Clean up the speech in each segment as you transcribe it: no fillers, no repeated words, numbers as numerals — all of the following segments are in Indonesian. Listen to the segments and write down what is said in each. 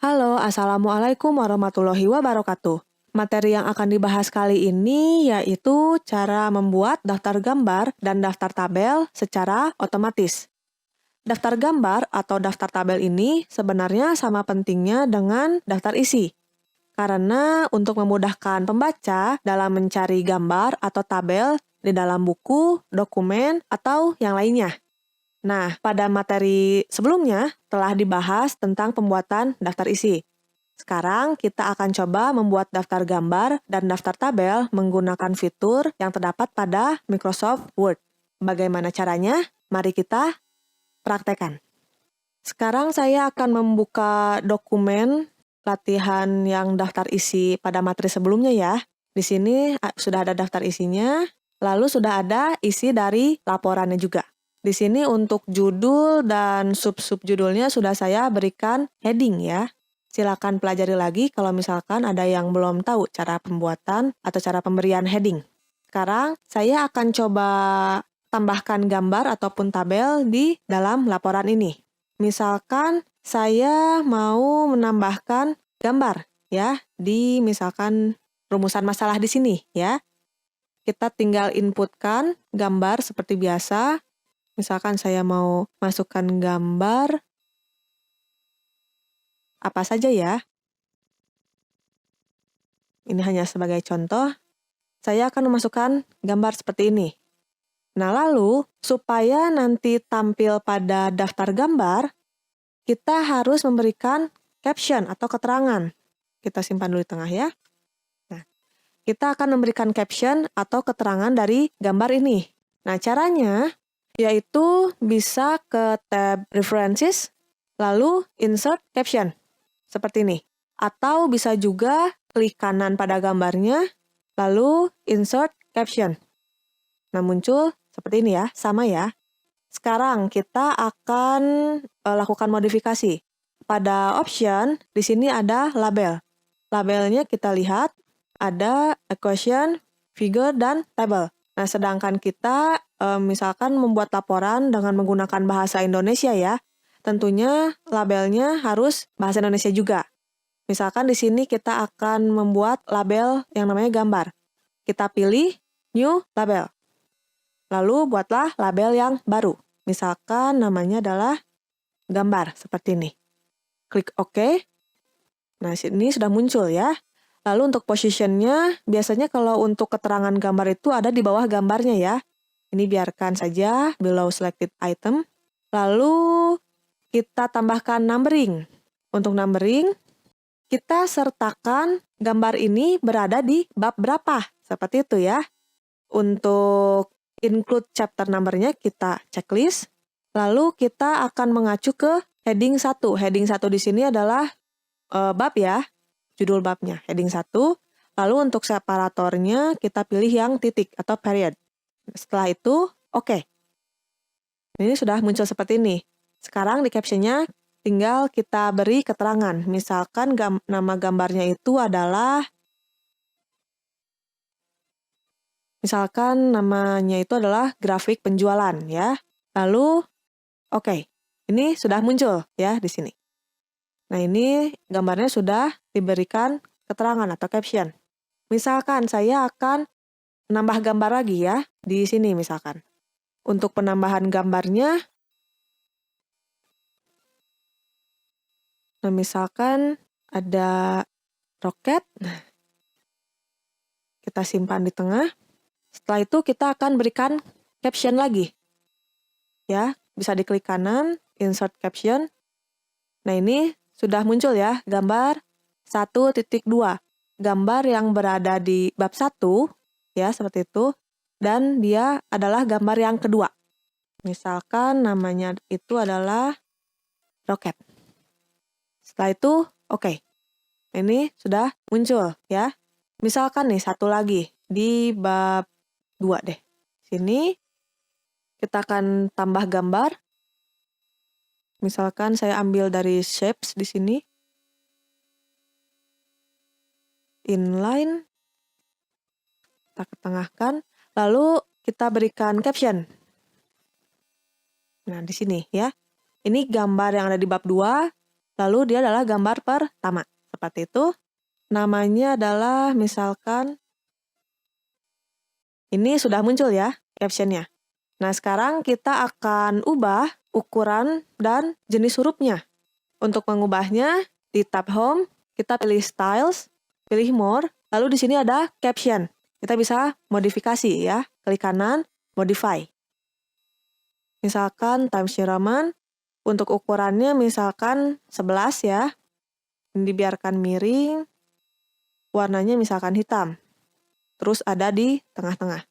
Halo, Assalamualaikum warahmatullahi wabarakatuh. Materi yang akan dibahas kali ini yaitu cara membuat daftar gambar dan daftar tabel secara otomatis. Daftar gambar atau daftar tabel ini sebenarnya sama pentingnya dengan daftar isi. Karena untuk memudahkan pembaca dalam mencari gambar atau tabel di dalam buku, dokumen, atau yang lainnya. Nah, pada materi sebelumnya telah dibahas tentang pembuatan daftar isi. Sekarang kita akan coba membuat daftar gambar dan daftar tabel menggunakan fitur yang terdapat pada Microsoft Word. Bagaimana caranya? Mari kita praktekkan. Sekarang saya akan membuka dokumen latihan yang daftar isi pada materi sebelumnya ya. Di sini sudah ada daftar isinya, lalu sudah ada isi dari laporannya juga. Di sini untuk judul dan sub-sub judulnya sudah saya berikan heading ya. Silakan pelajari lagi kalau misalkan ada yang belum tahu cara pembuatan atau cara pemberian heading. Sekarang saya akan coba tambahkan gambar ataupun tabel di dalam laporan ini. Misalkan saya mau menambahkan gambar ya di misalkan rumusan masalah di sini ya. Kita tinggal inputkan gambar seperti biasa. Misalkan saya mau masukkan gambar apa saja ya. Ini hanya sebagai contoh. Saya akan memasukkan gambar seperti ini. Nah, lalu supaya nanti tampil pada daftar gambar, kita harus memberikan caption atau keterangan. Kita simpan dulu di tengah ya. Nah, kita akan memberikan caption atau keterangan dari gambar ini. Nah, caranya yaitu bisa ke tab References, lalu Insert Caption, seperti ini. Atau bisa juga klik kanan pada gambarnya, lalu Insert Caption. Nah, muncul seperti ini ya, sama ya. Sekarang kita akan lakukan modifikasi. Pada option, di sini ada label. Labelnya kita lihat, ada equation, figure, dan table. Nah, sedangkan kita misalkan membuat laporan dengan menggunakan bahasa Indonesia ya, tentunya labelnya harus bahasa Indonesia juga. Misalkan di sini kita akan membuat label yang namanya gambar. Kita pilih New Label. Lalu buatlah label yang baru. Misalkan namanya adalah gambar, seperti ini. Klik OK. Nah, sini sudah muncul ya. Lalu untuk positionnya, biasanya kalau untuk keterangan gambar itu ada di bawah gambarnya ya. Ini biarkan saja below selected item. Lalu kita tambahkan numbering. Untuk numbering, kita sertakan gambar ini berada di bab berapa. Seperti itu ya. Untuk include chapter number-nya kita checklist. Lalu kita akan mengacu ke heading 1. Heading 1 di sini adalah bab ya. Judul babnya, heading 1. Lalu untuk separatornya kita pilih yang titik atau period. Setelah itu, oke. Ini sudah muncul seperti ini. Sekarang di captionnya tinggal kita beri keterangan. Misalkan nama gambarnya itu adalah, misalkan namanya itu adalah grafik penjualan ya. Lalu, oke. Ini sudah muncul ya di sini. Nah, ini gambarnya sudah diberikan keterangan atau caption. Misalkan saya akan menambah gambar lagi ya, di sini misalkan. Untuk penambahan gambarnya, nah misalkan ada roket, kita simpan di tengah. Setelah itu kita akan berikan caption lagi. Ya, bisa diklik kanan, insert caption. Nah, ini sudah muncul ya, gambar 1.2. Gambar yang berada di bab 1, ya seperti itu. Dan dia adalah gambar yang kedua. Misalkan namanya itu adalah roket. Setelah itu, oke. Ini sudah muncul ya. Misalkan nih satu lagi di bab 2 deh. Sini kita akan tambah gambar. Misalkan saya ambil dari shapes di sini. Inline. Kita ketengahkan. Lalu kita berikan caption. Nah, di sini ya. Ini gambar yang ada di bab 2. Lalu dia adalah gambar pertama. Seperti itu. Namanya adalah misalkan, ini sudah muncul ya captionnya. Nah, sekarang kita akan ubah ukuran dan jenis hurufnya. Untuk mengubahnya, di tab Home, kita pilih Styles, pilih More, lalu di sini ada Caption. Kita bisa modifikasi ya, klik kanan, Modify. Misalkan Times New Roman, untuk ukurannya misalkan 11 ya. Dibiarkan miring, warnanya misalkan hitam. Terus ada di tengah-tengah.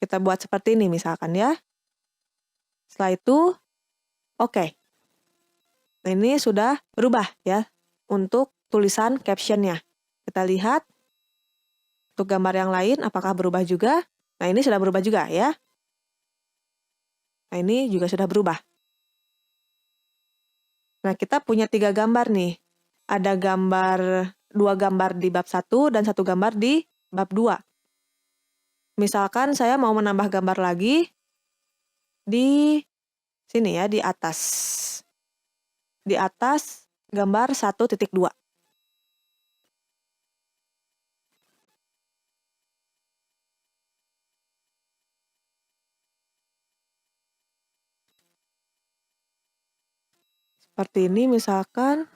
Kita buat seperti ini misalkan ya. Setelah itu, oke. Nah, ini sudah berubah ya untuk tulisan captionnya. Kita lihat untuk gambar yang lain apakah berubah juga. Nah, ini sudah berubah juga ya. Nah, ini juga sudah berubah. Nah, kita punya 3 gambar nih. Ada 2 gambar di bab 1 dan 1 gambar di bab 2. Misalkan saya mau menambah gambar lagi di sini ya, di atas. Di atas gambar 1.2. Seperti ini misalkan.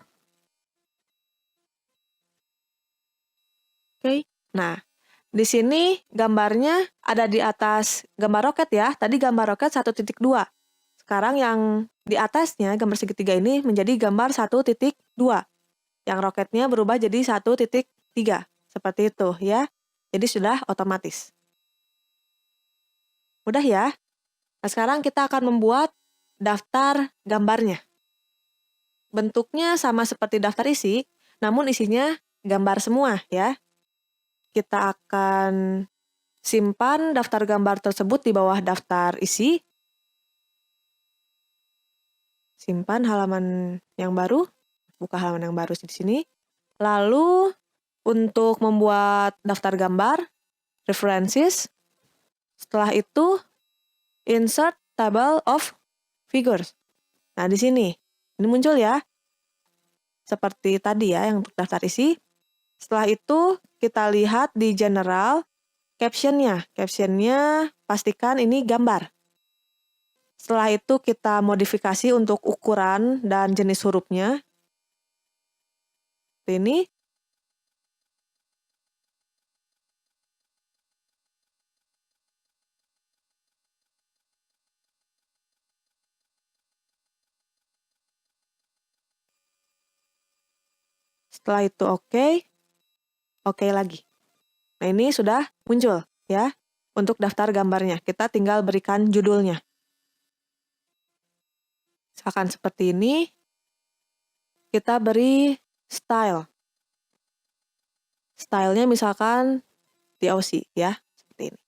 Oke. Nah, di sini gambarnya ada di atas gambar roket ya. Tadi gambar roket 1.2. Sekarang yang di atasnya, gambar segitiga ini menjadi gambar 1.2. Yang roketnya berubah jadi 1.3. Seperti itu ya. Jadi sudah otomatis. Mudah ya? Nah, sekarang kita akan membuat daftar gambarnya. Bentuknya sama seperti daftar isi, namun isinya gambar semua ya. Kita akan simpan daftar gambar tersebut di bawah daftar isi. Simpan halaman yang baru. Buka halaman yang baru di sini. Lalu, untuk membuat daftar gambar, references. Setelah itu, insert table of figures. Nah, di sini. Ini muncul ya. Seperti tadi ya, yang untuk daftar isi. Setelah itu, kita lihat di general, captionnya. Captionnya pastikan ini gambar. Setelah itu kita modifikasi untuk ukuran dan jenis hurufnya. Ini. Setelah itu oke. Oke lagi. Nah, ini sudah muncul ya untuk daftar gambarnya. Kita tinggal berikan judulnya. Misalkan seperti ini. Kita beri style. Stylenya misalkan DOC ya, seperti ini.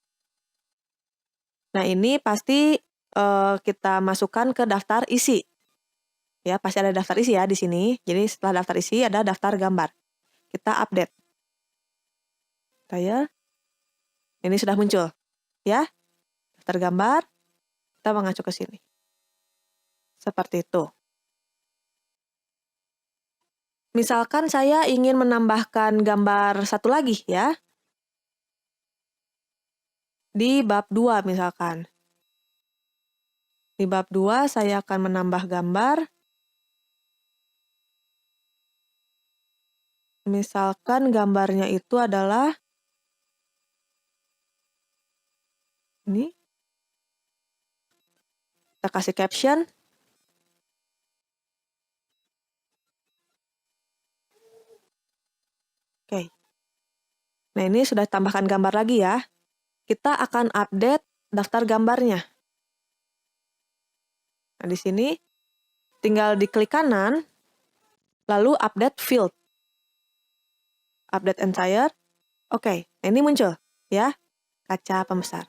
Nah, ini pasti kita masukkan ke daftar isi. Ya, pasti ada daftar isi ya di sini. Jadi setelah daftar isi ada daftar gambar. Kita update. Saya. Ini sudah muncul. Ya. Daftar gambar. Kita mengacu ke sini. Seperti itu. Misalkan saya ingin menambahkan gambar satu lagi ya. Di bab 2 misalkan. Di bab 2 saya akan menambah gambar. Misalkan gambarnya itu adalah ini. Kita kasih caption. Oke. Nah, ini sudah tambahkan gambar lagi ya. Kita akan update daftar gambarnya. Nah, di sini tinggal diklik kanan, lalu update field. Update entire. Oke, nah ini muncul ya, kaca pembesar.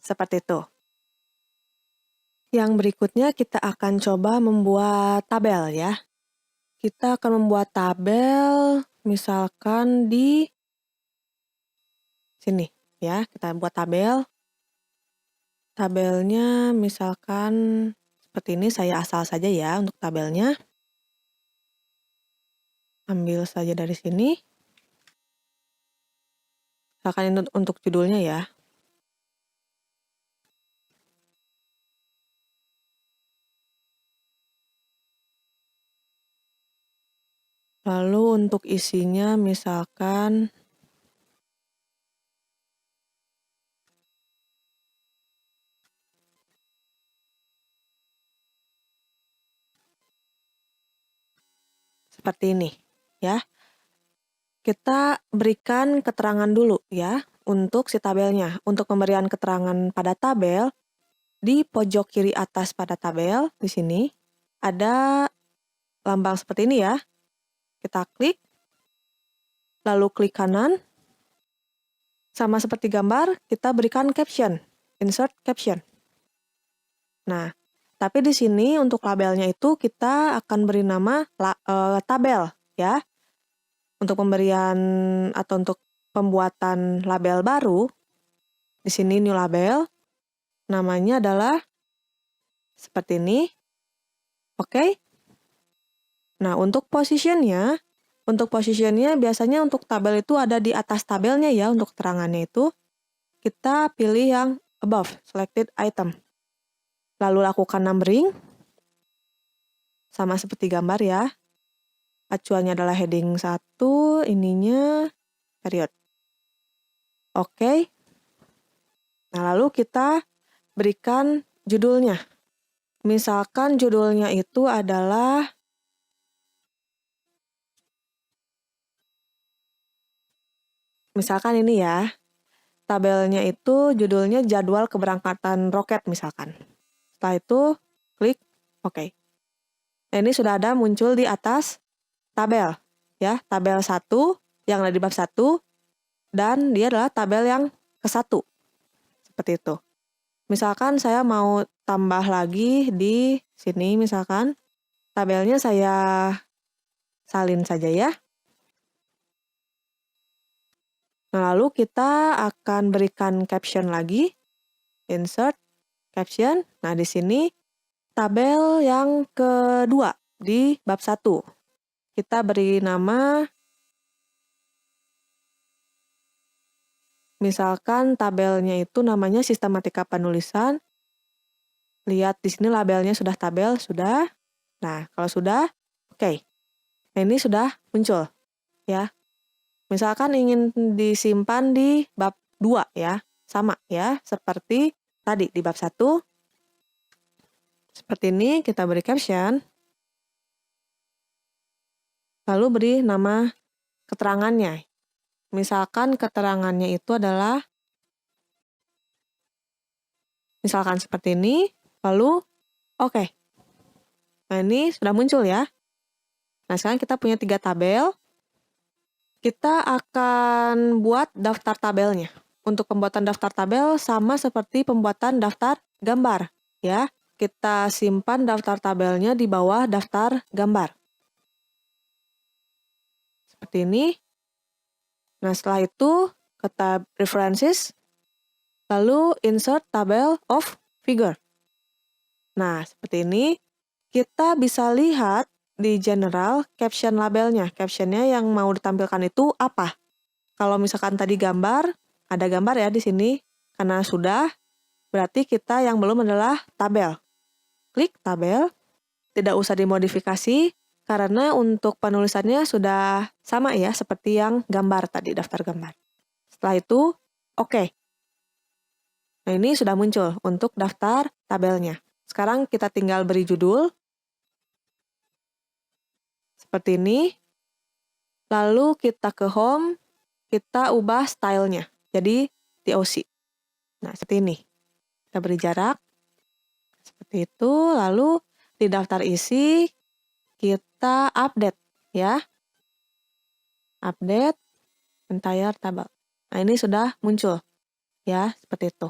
Seperti itu. Yang berikutnya kita akan coba membuat tabel ya. Kita akan membuat tabel misalkan di sini. Ya, kita buat tabel. Tabelnya misalkan seperti ini, saya asal saja ya untuk tabelnya. Ambil saja dari sini. Misalkan ini untuk judulnya ya. Lalu untuk isinya misalkan seperti ini ya. Kita berikan keterangan dulu ya untuk si tabelnya. Untuk pemberian keterangan pada tabel, di pojok kiri atas pada tabel di sini ada lambang seperti ini ya. Kita klik, lalu klik kanan. Sama seperti gambar, kita berikan caption, insert caption. Nah, tapi di sini untuk labelnya itu kita akan beri nama tabel ya. Untuk pemberian atau untuk pembuatan label baru, di sini new label, namanya adalah seperti ini. Oke. Nah, untuk positionnya biasanya untuk tabel itu ada di atas tabelnya ya, untuk keterangannya itu. Kita pilih yang above, selected item. Lalu lakukan numbering, sama seperti gambar ya. Acuannya adalah heading 1, ininya period. Oke. Nah, lalu kita berikan judulnya. Misalkan judulnya itu adalah misalkan ini ya. Tabelnya itu judulnya jadwal keberangkatan roket misalkan. Setelah itu klik OK. Nah, ini sudah ada muncul di atas tabel ya, tabel 1 yang ada di bab 1 dan dia adalah tabel yang ke-1. Seperti itu. Misalkan saya mau tambah lagi di sini misalkan tabelnya saya salin saja ya. Nah, lalu kita akan berikan caption lagi. Insert caption. Nah, di sini tabel yang kedua di bab 1. Kita beri nama misalkan tabelnya itu namanya sistematika penulisan. Lihat di sini labelnya sudah tabel, sudah. Nah, kalau sudah, oke. Nah, ini sudah muncul ya. Misalkan ingin disimpan di bab 2 ya. Sama ya, seperti tadi di bab 1. Seperti ini, kita beri caption. Lalu beri nama keterangannya. Misalkan keterangannya itu adalah misalkan seperti ini, lalu oke. Nah, ini sudah muncul ya. Nah, sekarang kita punya 3 tabel. Kita akan buat daftar tabelnya. Untuk pembuatan daftar tabel sama seperti pembuatan daftar gambar ya. Kita simpan daftar tabelnya di bawah daftar gambar. Seperti ini. Nah, setelah itu ke tab References, lalu Insert Table of Figure. Nah, seperti ini. Kita bisa lihat di General caption labelnya. Captionnya yang mau ditampilkan itu apa? Kalau misalkan tadi gambar, ada gambar ya di sini. Karena sudah, berarti kita yang belum adalah tabel. Klik tabel, tidak usah dimodifikasi, karena untuk penulisannya sudah sama ya, seperti yang gambar tadi, daftar gambar. Setelah itu, oke. Nah, ini sudah muncul untuk daftar tabelnya. Sekarang kita tinggal beri judul. Seperti ini. Lalu kita ke home, kita ubah stylenya. Jadi TOC. Nah, seperti ini. Kita beri jarak. Seperti itu. Lalu di daftar isi, kita update ya. Update entire table. Nah, ini sudah muncul ya, seperti itu.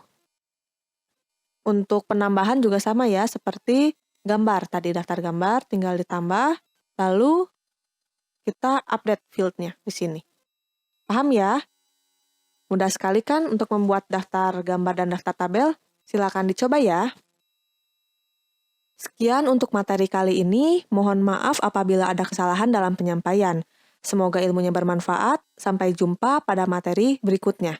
Untuk penambahan juga sama ya, seperti gambar. Tadi daftar gambar tinggal ditambah, lalu kita update field-nya di sini. Paham ya? Mudah sekali kan untuk membuat daftar gambar dan daftar tabel? Silakan dicoba ya. Sekian untuk materi kali ini. Mohon maaf apabila ada kesalahan dalam penyampaian. Semoga ilmunya bermanfaat. Sampai jumpa pada materi berikutnya.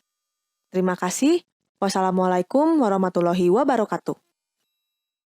Terima kasih. Wassalamualaikum warahmatullahi wabarakatuh.